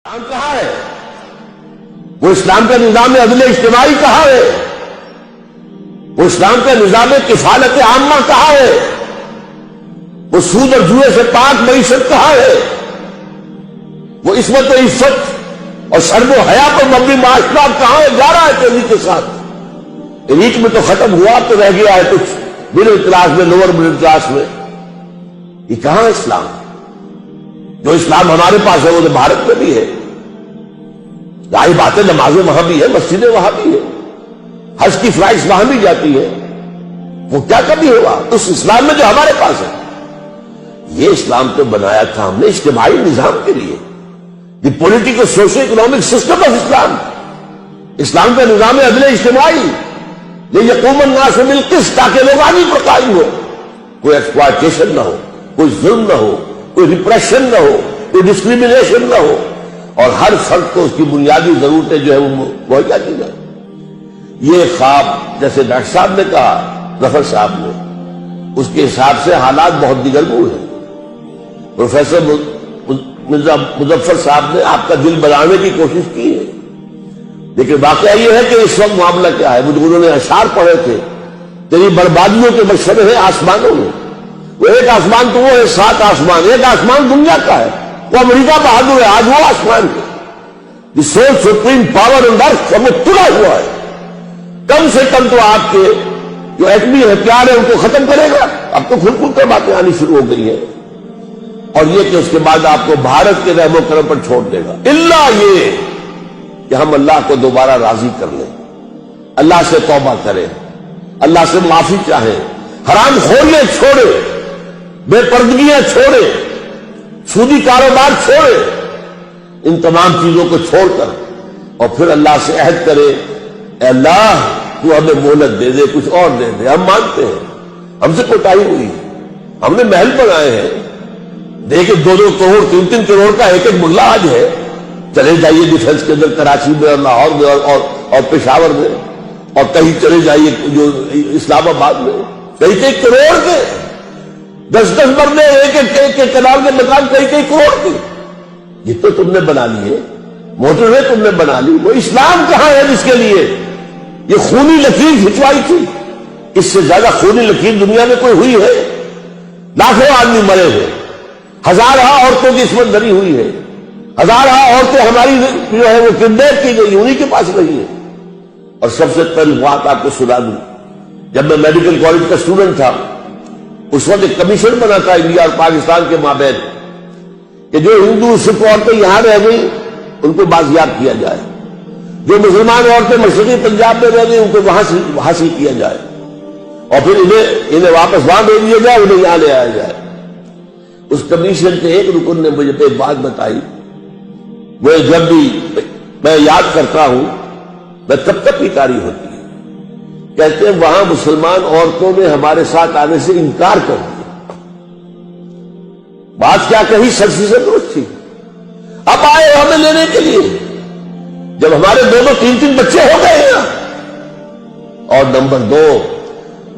اسلام کہاں ہے؟ وہ اسلام کا نظام عدل اجتماعی کہاں ہے؟ وہ اسلام کا نظام کفالت عامہ کہاں ہے؟ وہ سود اور جوئے سے پاک معیشت کہاں ہے؟ وہ عصمت و عفت اور شرم و حیا پر مبنی معاشرہ کہاں ہے؟ جا رہا ہے تیزی کے ساتھ۔ ایلیٹ میں تو ختم ہوا، تو رہ گیا ہے کچھ مڈل کلاس میں، لوور مڈل کلاس میں۔ یہ کہاں ہے اسلام؟ جو اسلام ہمارے پاس ہے وہ تو بھارت میں بھی ہے، ظاہر بات ہے، نمازیں وہاں بھی ہے، مسجدیں وہاں بھی ہے، حج کی فلائٹس وہاں بھی جاتی ہے، وہ کیا کمی ہوا اس اسلام میں جو ہمارے پاس ہے؟ یہ اسلام تو بنایا تھا ہم نے اجتماعی نظام کے لیے، the political social economic system of Islam, اسلام کا نظام عدل اجتماعی، لیقوم الناس بالقسط، تاکہ لوگ آگے پر قائم ہو، کوئی ایکسپلائٹیشن نہ ہو، کوئی ظلم نہ ہو، کوئی ریپریشن نہ ہو، کوئی ڈسکریمنیشن نہ ہو، اور ہر فرد کو اس کی بنیادی ضرورتیں جو ہے وہ مہیا کی جائے۔ یہ خواب جیسے ڈاکٹر صاحب نے کہا، ظفر صاحب نے، اس کے حساب سے حالات بہت دیگرگوں ہیں۔ پروفیسر مرزا مظفر صاحب نے آپ کا دل بنانے کی کوشش کی ہے، لیکن واقعہ یہ ہے کہ اس وقت معاملہ کیا ہے؟ مجھے انہوں نے اشعار پڑھے تھے، تیری بربادیوں کے مشورے ہیں آسمانوں میں، وہ ایک آسمان تو وہ ہے، 7 آسمان، ایک آسمان دنیا کا ہے، وہ امریکہ بہادر ہے، آج وہ آسمان ہے، دی سول سپریم پاور آن ارتھ، وہ تلا ہوا ہے۔ کم سے کم تو آپ کے جو ایٹمی ہتھیار ہے ان کو ختم کرے گا۔ اب تو کھل کھل کر باتیں آنی شروع ہو گئی ہیں، اور یہ کہ اس کے بعد آپ کو بھارت کے رحم و کرم پر چھوڑ دے گا، الا یہ کہ ہم اللہ کو دوبارہ راضی کر لیں، اللہ سے توبہ کریں، اللہ سے معافی چاہیں، حرام خوریاں چھوڑیں، بے پردگیاں چھوڑیں، سودی کاروبار چھوڑے، ان تمام چیزوں کو چھوڑ کر، اور پھر اللہ سے عہد کرے، اے اللہ تو ہمیں مہلت دے دے، کچھ اور دے دے، ہم مانتے ہیں ہم سے کوتاہی ہوئی، ہم نے محل بنائے ہیں، دیکھیں 2-2 کروڑ 3-3 کروڑ کا ایک بنگلہ آج ہے، چلے جائیے ڈیفنس کے اندر، کراچی میں اور لاہور میں اور پشاور میں، اور کہیں چلے جائیے جو اسلام آباد میں، کئی کروڑ کے 10-10 مرلے، ایک کنال کے مکان کئی کروڑ کے، یہ تو تم نے بنا لیے، موٹر وے تم نے بنا لی، وہ اسلام کہاں ہے جس کے لیے یہ خونی لکیر کھنچوائی تھی؟ اس سے زیادہ خونی لکیر دنیا میں کوئی ہوئی ہے؟ لاکھوں آدمی مرے ہیں، ہزارہ عورتوں کی عصمت دری ہوئی ہے، ہزارہ عورتیں ہماری جو ہے وہ کڈنیپ کی گئی، انہی کے پاس رہی ہے۔ اور سب سے پہلی بات آپ کو سنا دوں، جب میں میڈیکل کالج کا اسٹوڈنٹ تھا، اس وقت ایک کمیشن بنا تھا انڈیا اور پاکستان کے مابین کہ جو ہندو سکھ عورتیں یہاں رہ گئی ان کو بازیاب کیا جائے، جو مسلمان عورتیں مشرقی پنجاب میں رہ گئی ان کو وہاں سے حاصل کیا جائے، اور پھر انہیں واپس وہاں بھیج دیا جائے، انہیں یہاں لے آیا جائے۔ اس کمیشن کے ایک رکن نے مجھے ایک بات بتائی، وہ جب بھی میں یاد کرتا ہوں میں تب تک پیکاری ہوتی ہے، کہتے ہیں وہاں مسلمان عورتوں نے ہمارے ساتھ آنے سے انکار کر دیا۔ بات کیا کہی، 100% درست تھی۔ اب آئے ہمیں لینے کے لیے، جب ہمارے 2-3 بچے ہو گئے ہیں، اور نمبر 2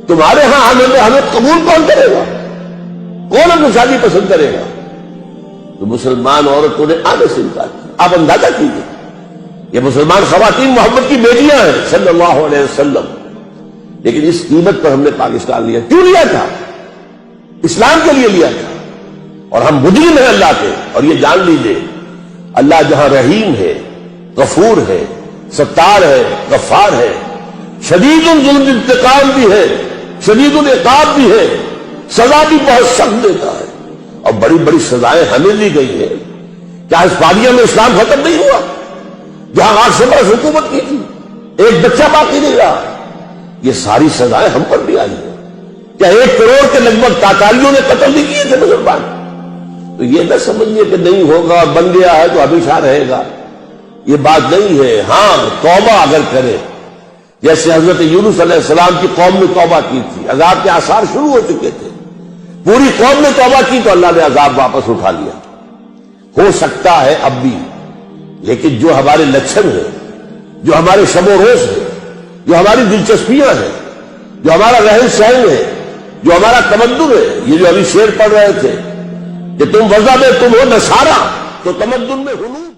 تمہارے ہاں ہمیں قبول کون کرے گا؟ کون ہم کو شادی پسند کرے گا؟ تو مسلمان عورتوں نے آنے سے انکار کیا۔ آپ اندازہ کیجیے، یہ مسلمان خواتین محمد کی بیٹیاں ہیں صلی اللہ علیہ وسلم، لیکن اس قیمت پر ہم نے پاکستان لیا۔ کیوں لیا تھا؟ اسلام کے لیے لیا تھا، اور ہم مجرم ہیں اللہ کے۔ اور یہ جان لیجیے، اللہ جہاں رحیم ہے، غفور ہے، ستار ہے، غفار ہے، شدید الظلم انتقام بھی ہے، شدید العقاب بھی ہے، سزا بھی بہت سخت دیتا ہے، اور بڑی بڑی سزائیں ہمیں دی گئی ہیں۔ کیا اس پاڑیا میں اسلام ختم نہیں ہوا؟ جہاں 8 سے برس حکومت کی تھی، ایک بچہ باقی نہیں رہا، یہ ساری سزائیں ہم پر بھی آئی ہیں۔ کیا 1 کروڑ کے لگ بھگ تاتاریوں نے قتل نہیں کیے تھے مسلمان؟ تو یہ نہ سمجھیے کہ نہیں ہوگا اور بن گیا ہے تو ہمیشہ رہے گا، یہ بات نہیں ہے۔ ہاں توبہ اگر کرے، جیسے حضرت یونس علیہ السلام کی قوم نے توبہ کی تھی، عذاب کے آثار شروع ہو چکے تھے، پوری قوم نے توبہ کی تو اللہ نے عذاب واپس اٹھا لیا۔ ہو سکتا ہے اب بھی، لیکن جو ہمارے لچھن ہیں، جو ہمارے شب و روز ہیں، جو ہماری دلچسپیاں ہیں، جو ہمارا رہن سہن ہے، جو ہمارا تمدن ہے، یہ جو ابھی شعر پڑھ رہے تھے کہ تم وضع میں تم ہو نصارا تو تمدن میں ہنو